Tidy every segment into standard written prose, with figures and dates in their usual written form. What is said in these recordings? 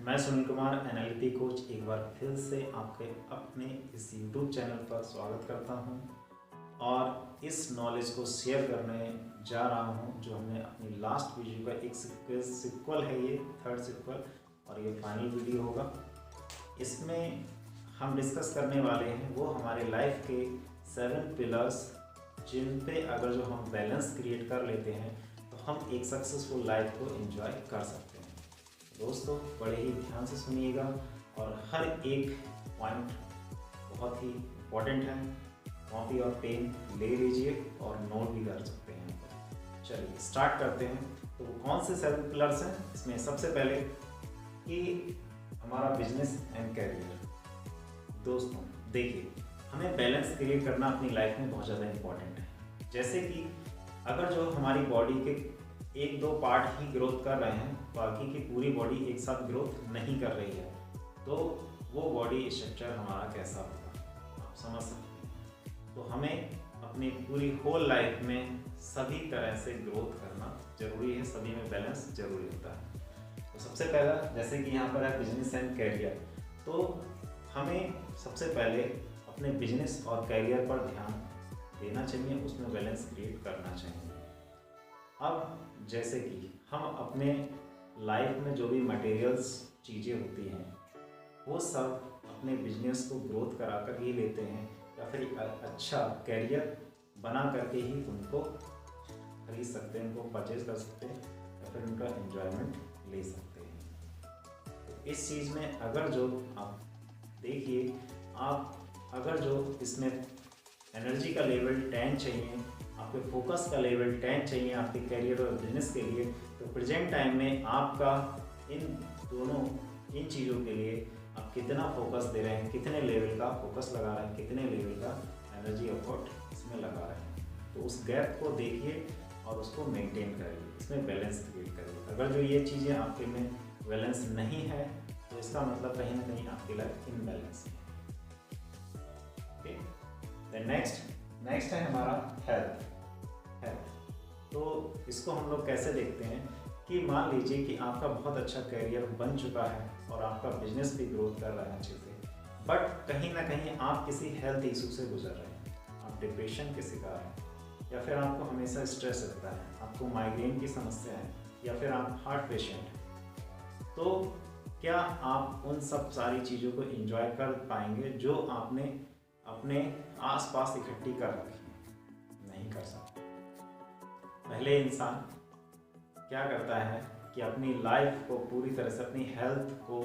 मैं Sunil Kumar NLP coach एक बार फिर से आपके अपने इस यूट्यूब चैनल पर स्वागत करता हूं और इस नॉलेज को शेयर करने जा रहा हूं जो हमने अपनी लास्ट वीडियो का एक सिक्वल है, ये थर्ड सिक्वल और ये फाइनल वीडियो होगा। इसमें हम डिस्कस करने वाले हैं वो हमारे लाइफ के 7 पिलर्स जिन पे अगर जो हम बैलेंस क्रिएट कर लेते हैं तो हम एक सक्सेसफुल लाइफ को एंजॉय कर सकते हैं। दोस्तों बड़े ही ध्यान से सुनिएगा और हर एक पॉइंट बहुत ही इम्पोर्टेंट है। कॉपी और पेन ले लीजिए और नोट भी कर सकते हैं। चलिए स्टार्ट करते हैं। तो कौन से 7 पिलर्स हैं? इसमें सबसे पहले कि हमारा बिजनेस एंड कैरियर। दोस्तों देखिए, हमें बैलेंस क्रिएट करना अपनी लाइफ में बहुत ज़्यादा इम्पोर्टेंट है। जैसे कि अगर जो हमारी बॉडी के 1-2 पार्ट ही ग्रोथ कर रहे हैं, बाकी की पूरी बॉडी एक साथ ग्रोथ नहीं कर रही है, तो वो बॉडी स्ट्रक्चर हमारा कैसा होगा, आप समझ सकते हैं। तो हमें अपनी पूरी होल लाइफ में सभी तरह से ग्रोथ करना जरूरी है, सभी में बैलेंस जरूरी होता है। तो सबसे पहला, जैसे कि यहाँ पर है बिजनेस एंड कैरियर, तो हमें सबसे पहले अपने बिजनेस और कैरियर पर ध्यान देना चाहिए, उसमें बैलेंस क्रिएट करना चाहिए। अब जैसे कि हम अपने लाइफ में जो भी मटेरियल्स चीज़ें होती हैं वो सब अपने बिजनेस को ग्रोथ करा कर ही लेते हैं या फिर अच्छा कैरियर बना करके ही उनको खरीद सकते हैं, उनको परचेज कर सकते हैं या फिर उनका एंजॉयमेंट ले सकते हैं। तो इस चीज़ में अगर जो आप देखिए, आप अगर जो इसमें एनर्जी का लेवल 10 चाहिए, आपके फोकस का लेवल 10 चाहिए आपके कैरियर और बिजनेस के लिए, तो प्रेजेंट टाइम में आपका इन चीज़ों के लिए आप कितना फोकस दे रहे हैं, कितने लेवल का फोकस लगा रहे हैं, कितने लेवल का एनर्जी एफर्ट इसमें लगा रहे हैं। तो उस गैप को देखिए और उसको मेंटेन करिए, इसमें बैलेंस क्रिएट करिए। अगर जो ये चीज़ें आपके में बैलेंस नहीं है तो इसका मतलब कहीं ना कहीं आपकी लाइफ इनबैलेंस है। ओके, नेक्स्ट है हमारा हेल्थ। तो इसको हम लोग कैसे देखते हैं कि मान लीजिए कि आपका बहुत अच्छा कैरियर बन चुका है और आपका बिजनेस भी ग्रोथ कर रहा है अच्छे से, बट कहीं ना कहीं आप किसी हेल्थ इशू से गुजर रहे हैं, आप डिप्रेशन के शिकार हैं या फिर आपको हमेशा स्ट्रेस रहता है, आपको माइग्रेन की समस्या है या फिर आप हार्ट पेशेंट हैं, तो क्या आप उन सब सारी चीज़ों को एंजॉय कर पाएंगे जो आपने अपने आसपास इकट्ठी कर रखी है? नहीं कर सकते। पहले इंसान क्या करता है कि अपनी लाइफ को पूरी तरह से, अपनी हेल्थ को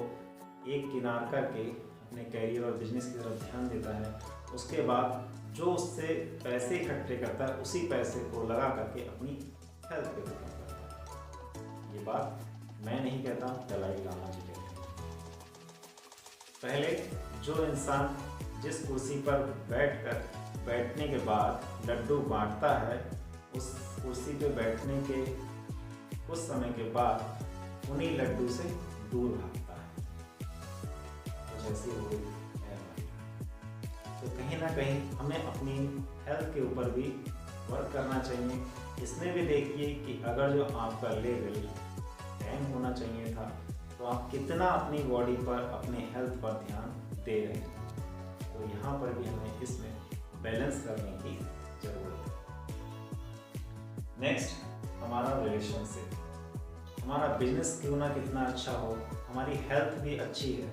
एक किनार करके अपने कैरियर और बिजनेस की तरफ ध्यान देता है। उसके बाद जो उससे पैसे इकट्ठे करता है उसी पैसे को लगा करके अपनी हेल्थ पे खत्म करता है। ये बात मैं नहीं कहता, दलाई लामा जी कहते हैं। पहले जो इंसान जिस कुर्सी पर बैठने के बाद लड्डू बांटता है, उस कुर्सी पे बैठने के कुछ समय के बाद उन्हीं लड्डू से दूर भागता है। तो जैसे हो गई तो कहीं ना कहीं हमें अपनी हेल्थ के ऊपर भी वर्क करना चाहिए। इसमें भी देखिए कि अगर जो आपका लेवल 10 होना चाहिए था तो आप कितना अपनी बॉडी पर, अपने हेल्थ पर ध्यान दे रहे हैं। तो यहाँ पर भी हमें इसमें बैलेंस करने की ज़रूरत है। नेक्स्ट हमारा रिलेशनशिप। हमारा बिजनेस क्यों ना कितना अच्छा हो, हमारी हेल्थ भी अच्छी है,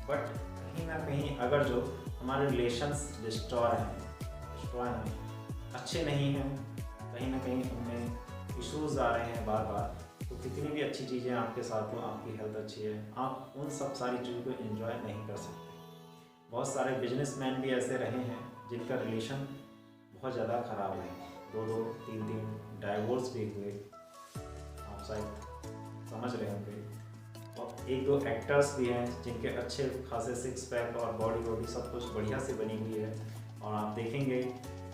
बट कहीं ना कहीं अगर जो हमारे रिलेशंस डिस्ट्रॉय हैं, अच्छे नहीं हैं, कहीं ना कहीं उनमें इश्यूज आ रहे हैं बार बार, तो कितनी भी अच्छी चीज़ें आपके साथ हो, आपकी हेल्थ अच्छी है, आप उन सब सारी चीज़ों को एंजॉय नहीं कर सकते। बहुत सारे बिजनेसमैन भी ऐसे रहे हैं जिनका रिलेशन बहुत ज़्यादा ख़राब है, 2-2, 3-3 डाइवोर्स भी हुए, आप शायद समझ रहे होंगे। और 1-2 एक्टर्स भी हैं जिनके अच्छे खासे 6 पैक और बॉडी सब कुछ बढ़िया से बनी हुई है, और आप देखेंगे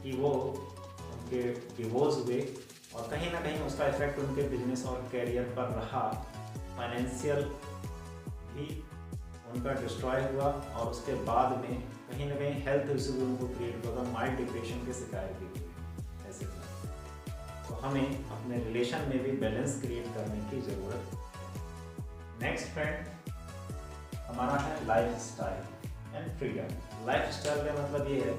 कि वो उनके डिवोर्स हुए और कहीं ना कहीं उसका इफेक्ट उनके बिजनेस और कैरियर पर रहा। फाइनेंशियल भी उनका डिस्ट्रॉय हुआ और उसके बाद में कहीं ना कहीं हेल्थ इशू भी उनको क्रिएट हुआ, माइल्ड डिप्रेशन के शिकार भी हुए ऐसे। तो हमें अपने रिलेशन में भी बैलेंस क्रिएट करने की ज़रूरत है। नेक्स्ट फ्रेंड, हमारा है life style and freedom. Life style का मतलब ये है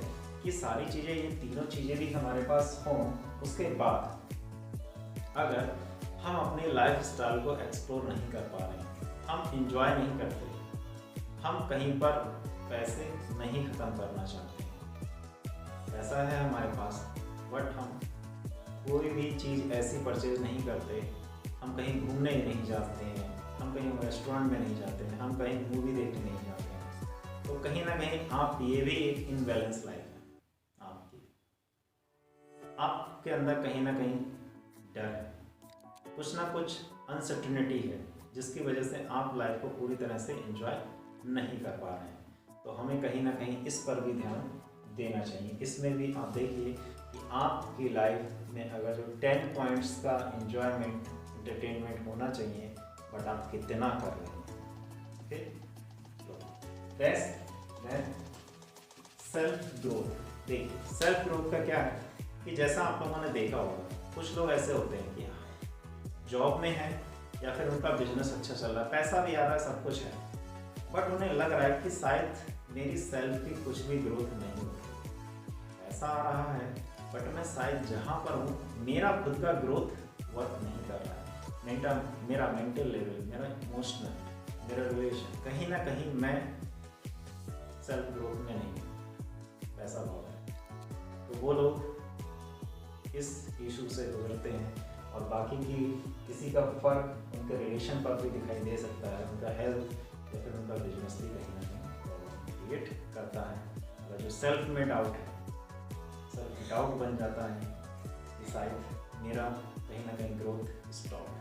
कि सारी चीज़ें, ये तीनों चीज़ें भी हमारे पास हों, उसके बाद अगर हम अपने लाइफ स्टाइल को एक्सप्लोर नहीं कर पा रहे हैं, हम इंजॉय नहीं करते, हम कहीं पर पैसे नहीं ख़त्म करना चाहते हैं, पैसा है हमारे पास बट हम कोई भी चीज़ ऐसी परचेज नहीं करते, हम कहीं घूमने नहीं जाते हैं, हम कहीं रेस्टोरेंट में नहीं जाते हैं, हम कहीं मूवी देखने नहीं जाते हैं, तो कहीं ना कहीं आप, ये भी एक इनबैलेंस लाइफ है आपके अंदर कहीं ना कहीं डर है, कुछ ना कुछ अनसर्टिनिटी है, जिसकी वजह से आप लाइफ को पूरी तरह से एंजॉय नहीं कर पा रहे हैं। तो हमें कहीं ना कहीं इस पर भी ध्यान देना चाहिए। इसमें भी आप देखिए कि आपकी लाइफ में अगर जो 10 पॉइंट्स का एंजॉयमेंट, एंटरटेनमेंट होना चाहिए, बट आप कितना कर रहे हैं। Okay, self growth. देखिए, सेल्फ ग्रोथ का क्या है कि जैसा आप लोगों ने देखा होगा, कुछ लोग ऐसे होते हैं कि जॉब में है या फिर उनका बिजनेस अच्छा चल रहा है, पैसा भी आ रहा है, सब कुछ है, बट उन्हें लग रहा है कि शायद मेरी सेल्फ की कुछ भी ग्रोथ नहीं हो रही। पैसा आ रहा है बट मैं शायद जहाँ पर हूँ मेरा खुद का ग्रोथ वर्क नहीं कर रहा है। मेरा मेंटल लेवल, मेरा इमोशनल, मेरा रिलेशन, कहीं ना कहीं मैं सेल्फ ग्रोथ में नहीं हूँ, पैसा बहुत है। तो वो लोग इस इशू से गुजरते हैं और बाकी की किसी का फर्क उनके रिलेशन पर भी दिखाई दे सकता है, उनका हेल्थ या फिर उनका बिजनेस भी कहीं ना कहीं क्रिएट करता है। अगर जो सेल्फ में डाउट है, सेल्फ डाउट बन जाता है कि शायद मेरा कहीं ना कहीं ग्रोथ स्टॉप है।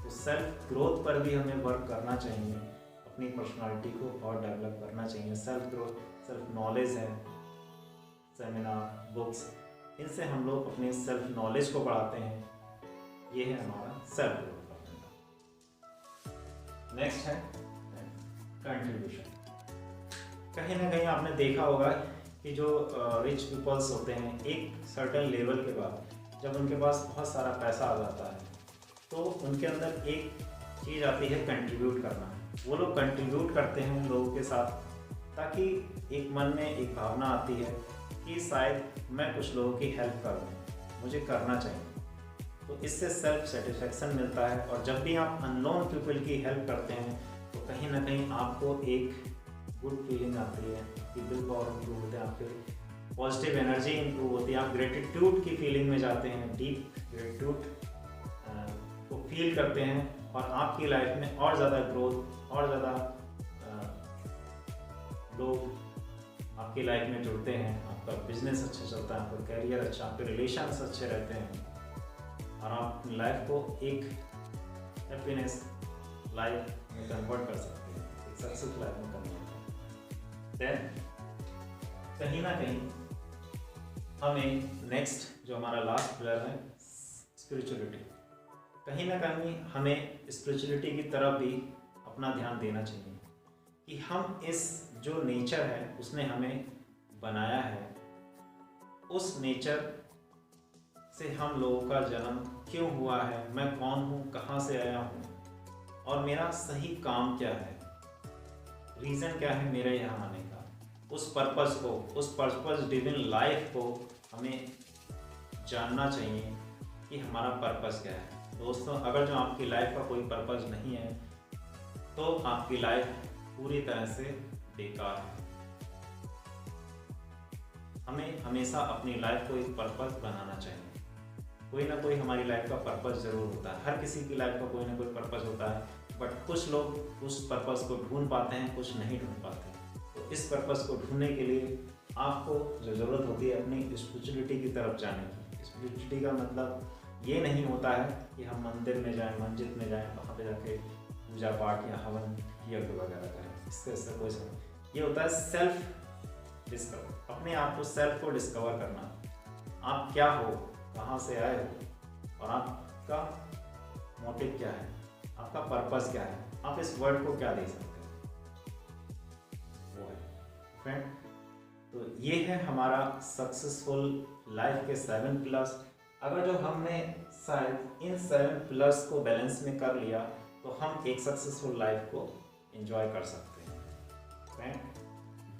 तो सेल्फ ग्रोथ पर भी हमें वर्क करना चाहिए, अपनी पर्सनालिटी को और डेवलप करना चाहिए। सेल्फ ग्रोथ, सेल्फ नॉलेज है, सेमिनार, बुक्स, इनसे हम लोग अपने सेल्फ नॉलेज को बढ़ाते हैं। ये है हमारा सेल्फ ग्रोथ का। नेक्स्ट है कंट्रीब्यूशन। कहीं ना कहीं आपने देखा होगा कि जो रिच पीपल्स होते हैं, एक सर्टेन लेवल के बाद जब उनके पास बहुत सारा पैसा आ जाता है तो उनके अंदर एक चीज़ आती है कंट्रीब्यूट करना। वो लोग कंट्रीब्यूट करते हैं लोगों के साथ, ताकि एक मन में एक भावना आती है कि शायद मैं कुछ लोगों की हेल्प करूँ, मुझे करना चाहिए। तो इससे सेल्फ सेटिस्फेक्शन मिलता है। और जब भी आप अननोन पीपल की हेल्प करते हैं तो कहीं ना कहीं आपको एक गुड फीलिंग आती है कि विल पावर इम्प्रूव होते हैं, आपके पॉजिटिव एनर्जी इम्प्रूव होती है, आप ग्रेटिट्यूड की फीलिंग में जाते हैं, डीप ग्रेटिट्यूड को फील करते हैं और आपकी लाइफ में और ज़्यादा ग्रोथ, और ज़्यादा लोग आपकी लाइफ में जुड़ते हैं, आपका बिजनेस अच्छा चलता है, आपका करियर अच्छा, आपके रिलेशंस अच्छे रहते हैं और आप अपनी लाइफ को एक हैप्पीनेस लाइफ में कन्वर्ट कर सकते हैं, एक सक्सेसफुल लाइफ में कन्वर्ट कर। देन कहीं ना कहीं हमें नेक्स्ट जो हमारा लास्ट पिलर है स्पिरिचुअलिटी, कहीं ना कहीं हमें स्पिरिचुअलिटी की तरफ भी अपना ध्यान देना चाहिए कि हम इस जो नेचर है उसने हमें बनाया है, उस नेचर से हम लोगों का जन्म क्यों हुआ है, मैं कौन हूँ, कहाँ से आया हूँ और मेरा सही काम क्या है, रीज़न क्या है मेरे यहाँ आने का, उस पर्पस को, उस पर्पस डिविन लाइफ को हमें जानना चाहिए कि हमारा पर्पस क्या है। दोस्तों, अगर जो आपकी लाइफ का कोई पर्पस नहीं है तो आपकी लाइफ पूरी तरह से बेकार है। हमें हमेशा अपनी लाइफ को एक पर्पस बनाना चाहिए। कोई ना कोई हमारी लाइफ का पर्पस ज़रूर होता है, हर किसी की लाइफ का कोई ना कोई पर्पस होता है, बट कुछ लोग उस पर्पस को ढूंढ पाते हैं, कुछ नहीं ढूंढ पाते। तो इस पर्पस को ढूंढने के लिए आपको जो ज़रूरत होती है अपनी स्पिरिचुअलिटी की तरफ जाने की। स्पिरिचुअलिटी का मतलब ये नहीं होता है कि हम मंदिर में जाएं, मस्जिद में जाएं, वहाँ पे जाके पूजा पाठ या हवन यज्ञ वगैरह करें, इससे कोई समझ। ये होता है सेल्फ डिस्कवर, अपने आप को, सेल्फ को डिस्कवर करना। आप क्या हो, कहाँ से आए हो और आपका मोटिव क्या है, आपका पर्पस क्या है, आप इस वर्ल्ड को क्या दे सकते हैं, वो है फ्रेंड। तो ये है हमारा सक्सेसफुल लाइफ के 7 पिलर्स। अगर जो हमने शायद इन 7 पिलर्स को बैलेंस में कर लिया तो हम एक सक्सेसफुल लाइफ को एंजॉय कर सकते हैं। फ्रेंड,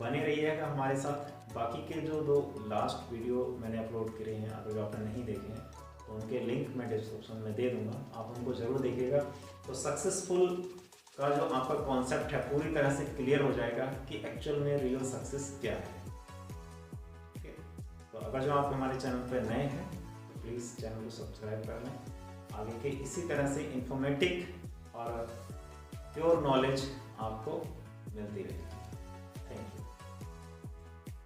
बने रहिएगा हमारे साथ। बाकी के जो 2 लास्ट वीडियो मैंने अपलोड करे हैं, अगर जो आपने नहीं देखे हैं तो उनके लिंक मैं डिस्क्रिप्शन में दे दूंगा, आप उनको ज़रूर देखिएगा। तो सक्सेसफुल का जो आपका कॉन्सेप्ट है पूरी तरह से क्लियर हो जाएगा कि एक्चुअल में रियल सक्सेस क्या है। ठीक है, तो अगर जो आप हमारे चैनल पर नए हैं तो प्लीज़ चैनल को सब्सक्राइब कर लें। आगे के इसी तरह से इंफॉर्मेटिव और प्योर नॉलेज आपको मिलती रहेगी।